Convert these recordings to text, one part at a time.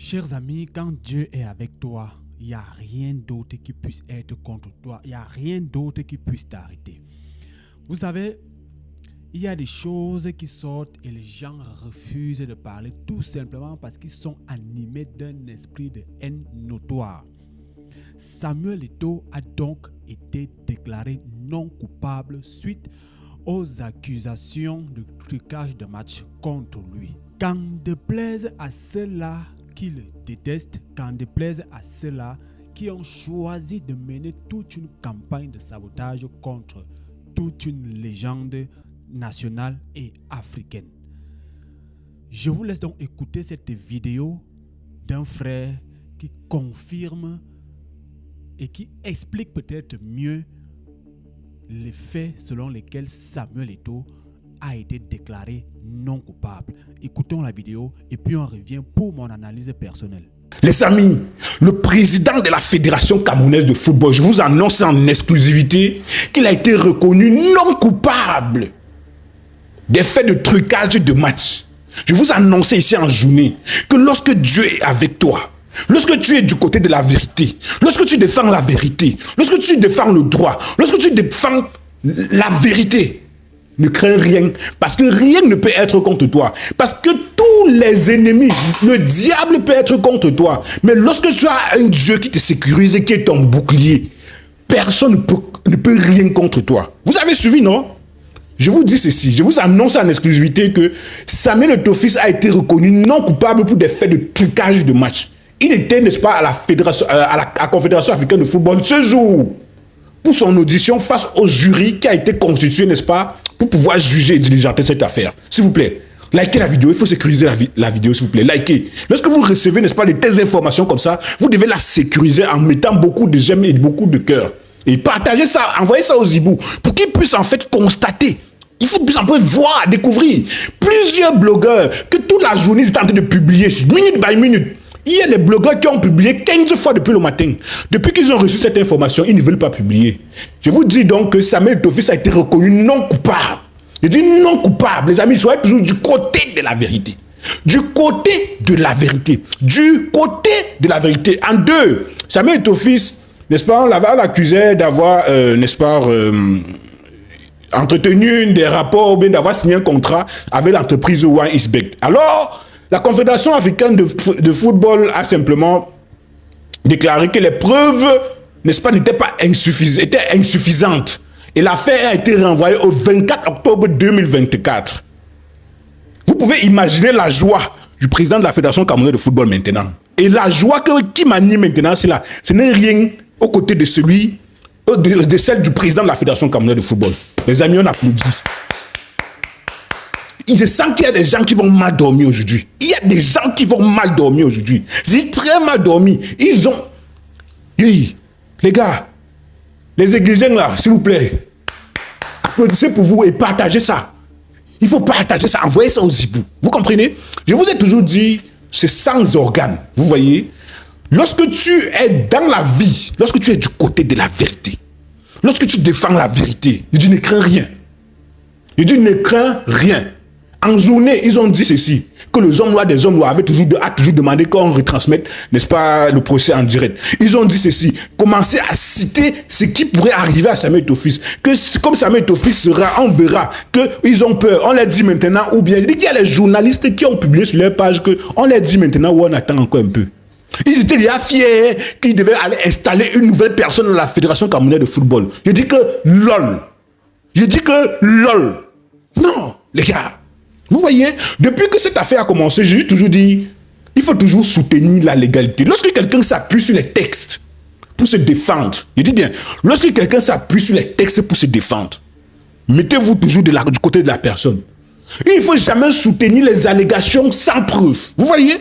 Chers amis, quand Dieu est avec toi, il n'y a rien d'autre qui puisse être contre toi. Il n'y a rien d'autre qui puisse t'arrêter. Vous savez, il y a des choses qui sortent et les gens refusent de parler tout simplement parce qu'ils sont animés d'un esprit de haine notoire. Samuel Eto'o a donc été déclaré non coupable suite aux accusations de trucage de match contre lui. Qu'en déplaise à ceux-là qui le détestent, qu'en déplaise à ceux-là qui ont choisi de mener toute une campagne de sabotage contre toute une légende nationale et africaine. Je vous laisse donc écouter cette vidéo d'un frère qui confirme et qui explique peut-être mieux les faits selon lesquels Samuel Eto'o a été déclaré non coupable. Écoutons la vidéo et puis on revient pour mon analyse personnelle. Les amis, le président de la Fédération camerounaise de football, je vous annonce en exclusivité qu'il a été reconnu non coupable des faits de trucage de match. Je vous annonce ici en journée que lorsque Dieu est avec toi, lorsque tu es du côté de la vérité, lorsque tu défends la vérité, lorsque tu défends le droit, lorsque tu défends la vérité, ne crains rien, parce que rien ne peut être contre toi. Parce que tous les ennemis, le diable peut être contre toi. Mais lorsque tu as un Dieu qui te sécurise et qui est ton bouclier, personne ne peut rien contre toi. Vous avez suivi, non? Je vous dis ceci, je vous annonce en exclusivité que Samuel Eto'o a été reconnu non coupable pour des faits de trucage de match. Il était, n'est-ce pas, à la Fédération, à la Confédération africaine de football ce jour, pour son audition face au jury qui a été constitué, n'est-ce pas, pour pouvoir juger et diligenter cette affaire. S'il vous plaît, likez la vidéo, il faut sécuriser la vidéo, s'il vous plaît, likez. Lorsque vous recevez, n'est-ce pas, de telles informations comme ça, vous devez la sécuriser en mettant beaucoup de j'aime et beaucoup de cœur. Et partagez ça, envoyez ça aux hiboux, pour qu'ils puissent en fait constater. Il faut un peu voir, découvrir. Plusieurs blogueurs que toute la journée ils sont en train de publier, minute by minute. Il y a des blogueurs qui ont publié 15 fois depuis le matin. Depuis qu'ils ont reçu cette information, ils ne veulent pas publier. Je vous dis donc que Samuel Eto'o a été reconnu non coupable. Je dis non coupable. Les amis, soyez toujours du côté de la vérité. Du côté de la vérité. Du côté de la vérité. En deux, Samuel Eto'o, n'est-ce pas, on l'accusait d'avoir, n'est-ce pas, entretenu des rapports, ou bien d'avoir signé un contrat avec l'entreprise One Isbek. Alors, la Confédération africaine de football a simplement déclaré que les preuves, n'est-ce pas, n'étaient pas insuffisantes. Et l'affaire a été renvoyée au 24 octobre 2024. Vous pouvez imaginer la joie du président de la Fédération camerounaise de football maintenant. Et la joie qui m'anime maintenant, c'est là. Ce n'est rien aux côtés de celle du président de la Fédération camerounaise de football. Les amis, on applaudit. Je sens qu'il y a des gens qui vont mal dormir aujourd'hui. Il y a des gens qui vont mal dormir aujourd'hui. J'ai très mal dormi. Ils ont... Oui, les gars, les églisiens là, s'il vous plaît, applaudissez pour vous et partagez ça. Il faut partager ça, envoyez ça aux hiboux. Vous comprenez? Je vous ai toujours dit, c'est sans organes. Vous voyez? Lorsque tu es dans la vie, lorsque tu es du côté de la vérité, lorsque tu défends la vérité, je dis ne crains rien. Je dis ne crains rien. En journée, ils ont dit ceci, que les hommes noirs des hommes noirs a toujours demandé qu'on retransmette, n'est-ce pas, le procès en direct. Ils ont dit ceci, commencez à citer ce qui pourrait arriver à Samuel Eto'o, que comme Samuel Eto'o sera, on verra qu'ils ont peur, on les dit maintenant, ou bien, je dis qu'il y a les journalistes qui ont publié sur leur page qu'on les dit maintenant ou on attend encore un peu. Ils étaient déjà fiers qu'ils devaient aller installer une nouvelle personne dans la Fédération camerounaise de football. Je dis que lol. Je dis que lol. Non, les gars. Vous voyez, depuis que cette affaire a commencé, j'ai toujours dit, il faut toujours soutenir la légalité. Lorsque quelqu'un s'appuie sur les textes pour se défendre, je dis bien, lorsque quelqu'un s'appuie sur les textes pour se défendre, mettez-vous toujours du côté de la personne. Il ne faut jamais soutenir les allégations sans preuve. Vous voyez?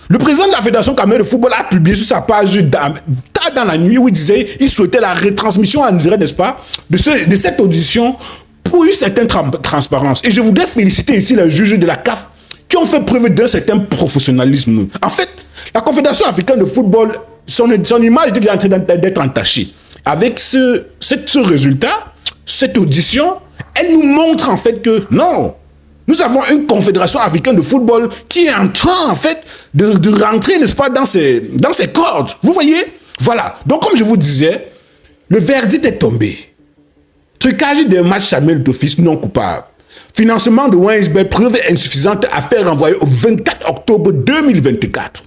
Le président de la Fédération camerounaise de football a publié sur sa page tard dans la nuit où il disait qu'il souhaitait la retransmission en direct, n'est-ce pas, de cette audition pour une certaine transparence. Et je voudrais féliciter ici les juges de la CAF qui ont fait preuve d'un certain professionnalisme. En fait, la Confédération africaine de football, son image était en train d'être entachée. Avec ce résultat, cette audition, elle nous montre en fait que non, Nous avons une confédération africaine de football qui est en train, en fait, de rentrer, n'est-ce pas, dans ses cordes. Vous voyez? Voilà. Donc, comme je vous disais, le verdict est tombé. Trucage des matchs Samuel Eto'o non coupable. Financement de Winesburg, preuve insuffisante, affaire renvoyée au 24 octobre 2024.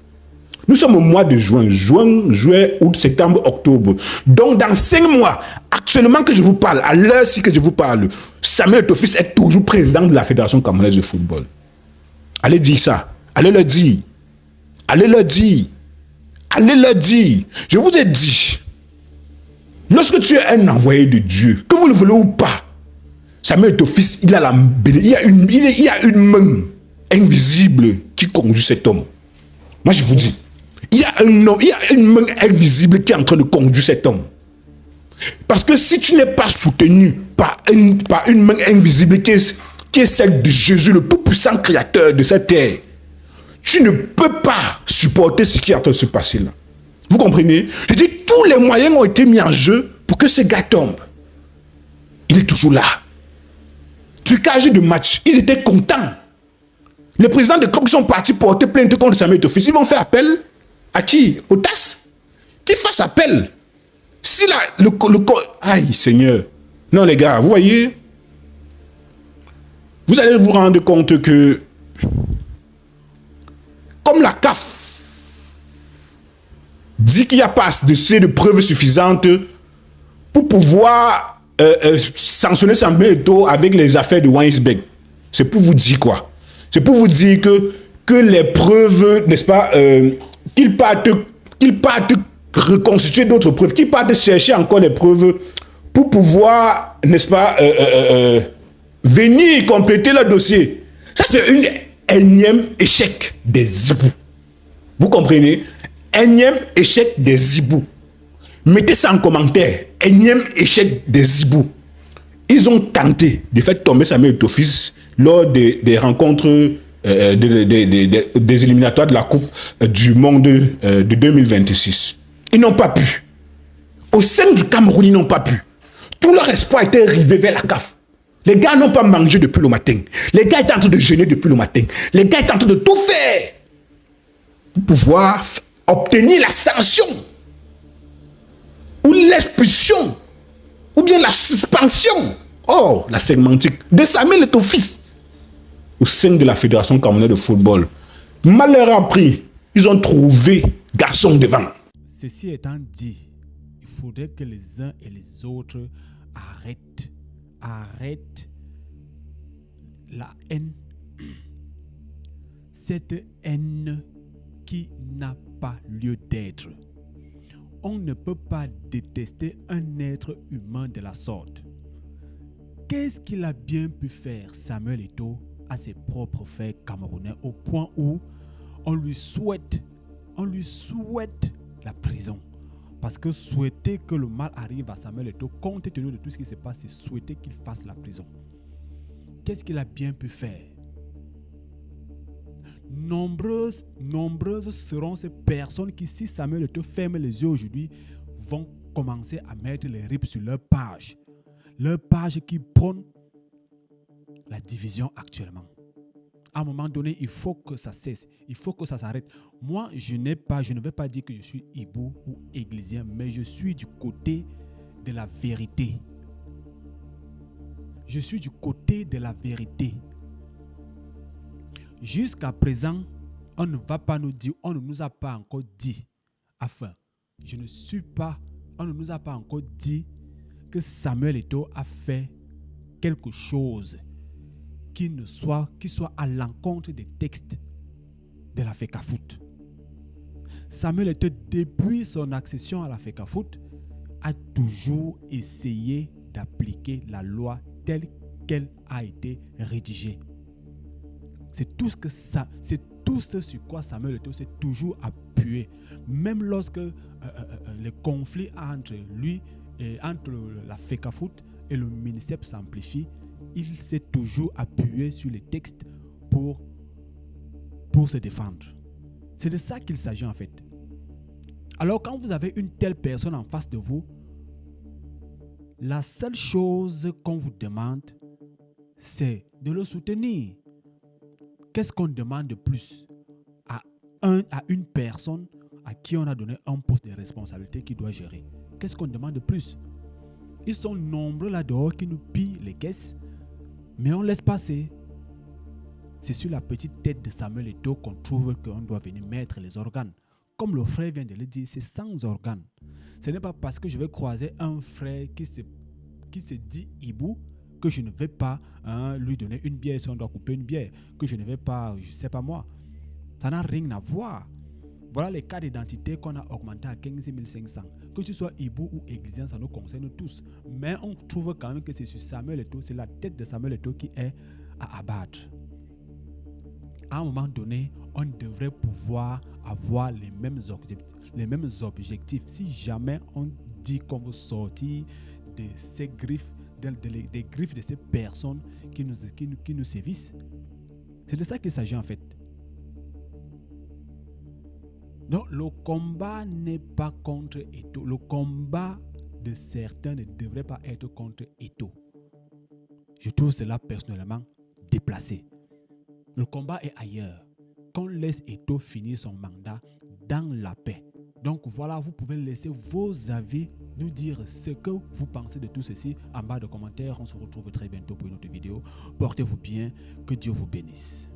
Nous sommes au mois de juin, juillet, août, septembre, octobre. Donc, dans 5 mois, actuellement que je vous parle, à l'heure-ci que je vous parle, Samuel Eto'o est toujours président de la Fédération camerounaise de football. Allez dire ça. Allez le dire. Allez le dire. Allez le dire. Je vous ai dit, lorsque tu es un envoyé de Dieu, que vous le voulez ou pas, Samuel Eto'o, il y a une main invisible qui conduit cet homme. Moi, je vous dis, il y a une main invisible qui est en train de conduire cet homme. Parce que si tu n'es pas soutenu par une main invisible qui est celle de Jésus, le tout-puissant créateur de cette terre, tu ne peux pas supporter ce qui est en train de se passer là. Vous comprenez? Je dis, tous les moyens ont été mis en jeu pour que ce gars tombe. Il est toujours là. Trucage de match, ils étaient contents. Les présidents de clubs qui sont partis porter plainte contre Samuel Eto'o, ils vont faire appel à qui? Au TAS? Qu'ils fassent appel. Si là, aïe, Seigneur. Non, les gars, vous voyez, vous allez vous rendre compte que, comme la CAF dit qu'il n'y a pas de preuves suffisantes pour pouvoir sanctionner Samuel Eto'o avec les affaires de Winesburg. C'est pour vous dire quoi? C'est pour vous dire que les preuves, n'est-ce pas, qu'ils partent reconstituer d'autres preuves, qu'ils partent chercher encore les preuves pour pouvoir, n'est-ce pas, venir compléter leur dossier. Ça, c'est une énième échec des zibous. Vous comprenez? Énième échec des zibous. Mettez ça en commentaire. Énième échec des zibous. Ils ont tenté de faire tomber Samuel Eto'o lors des rencontres des éliminatoires de la Coupe du Monde de 2026. Ils n'ont pas pu. Au sein du Cameroun, ils n'ont pas pu. Tout leur espoir était rivé vers la CAF. Les gars n'ont pas mangé depuis le matin. Les gars étaient en train de jeûner depuis le matin. Les gars étaient en train de tout faire pour pouvoir obtenir la sanction ou l'expulsion ou bien la suspension, la sémantique de Samuel Eto'o au sein de la Fédération camerounaise de football. Malheur a pris, ils ont trouvé garçon devant. Ceci étant dit, il faudrait que les uns et les autres arrêtent la haine. Cette haine qui n'a pas lieu d'être. On ne peut pas détester un être humain de la sorte. Qu'est-ce qu'il a bien pu faire, Samuel Eto'o, à ses propres faits camerounais, au point où on lui souhaite la prison. Parce que souhaiter que le mal arrive à Samuel Eto'o, compte tenu de tout ce qui se passe, c'est souhaiter qu'il fasse la prison. Qu'est-ce qu'il a bien pu faire? Nombreuses seront ces personnes qui, si Samuel Eto'o ferme les yeux aujourd'hui, vont commencer à mettre les rips sur leur page. Leur page qui prône la division actuellement. À un moment donné, il faut que ça cesse. Il faut que ça s'arrête. Moi, je ne vais pas dire que je suis hibou ou églisien, mais je suis du côté de la vérité. Je suis du côté de la vérité. Jusqu'à présent, on ne va pas nous dire, on ne nous a pas encore dit, on ne nous a pas encore dit que Samuel Eto'o a fait quelque chose qui soit à l'encontre des textes de la FECAFOOT. Samuel Eto'o, depuis son accession à la FECAFOOT, a toujours essayé d'appliquer la loi telle qu'elle a été rédigée. C'est tout ce sur quoi Samuel Eto'o s'est toujours appuyé. Même lorsque les conflits entre lui et entre la FECAFOOT et le MINICEP s'amplifient, il s'est toujours appuyé sur les textes pour se défendre. C'est de ça qu'il s'agit en fait. Alors quand vous avez une telle personne en face de vous, la seule chose qu'on vous demande, c'est de le soutenir. Qu'est-ce qu'on demande de plus à une personne à qui on a donné un poste de responsabilité qui doit gérer? Qu'est-ce qu'on demande de plus? Ils sont nombreux là-dehors qui nous pillent les caisses, mais on laisse passer. C'est sur la petite tête de Samuel Eto'o qu'on trouve qu'on doit venir mettre les organes. Comme le frère vient de le dire, c'est sans organes. Ce n'est pas parce que je vais croiser un frère qui se dit hibou que je ne vais pas lui donner une bière si on doit couper une bière, que je ne vais pas, je ne sais pas moi. Ça n'a rien à voir. Voilà les cas d'identité qu'on a augmenté à 15 500. Que ce soit hibou ou église, ça nous concerne tous. Mais on trouve quand même que c'est sur Samuel Eto'o, c'est la tête de Samuel Eto'o qui est à abattre. À un moment donné, on devrait pouvoir avoir les mêmes objectifs. Si jamais on dit qu'on veut sortir de ces griffes, des griffes de ces personnes qui nous sévissent, c'est de ça qu'il s'agit en fait. Donc le combat n'est pas contre Eto'o. Le combat de certains ne devrait pas être contre Eto'o. Je trouve cela personnellement déplacé. Le combat est ailleurs. Qu'on laisse Eto'o finir son mandat dans la paix. Donc voilà, vous pouvez laisser vos avis, nous dire ce que vous pensez de tout ceci en bas de commentaires. On se retrouve très bientôt pour une autre vidéo. Portez-vous bien, que Dieu vous bénisse.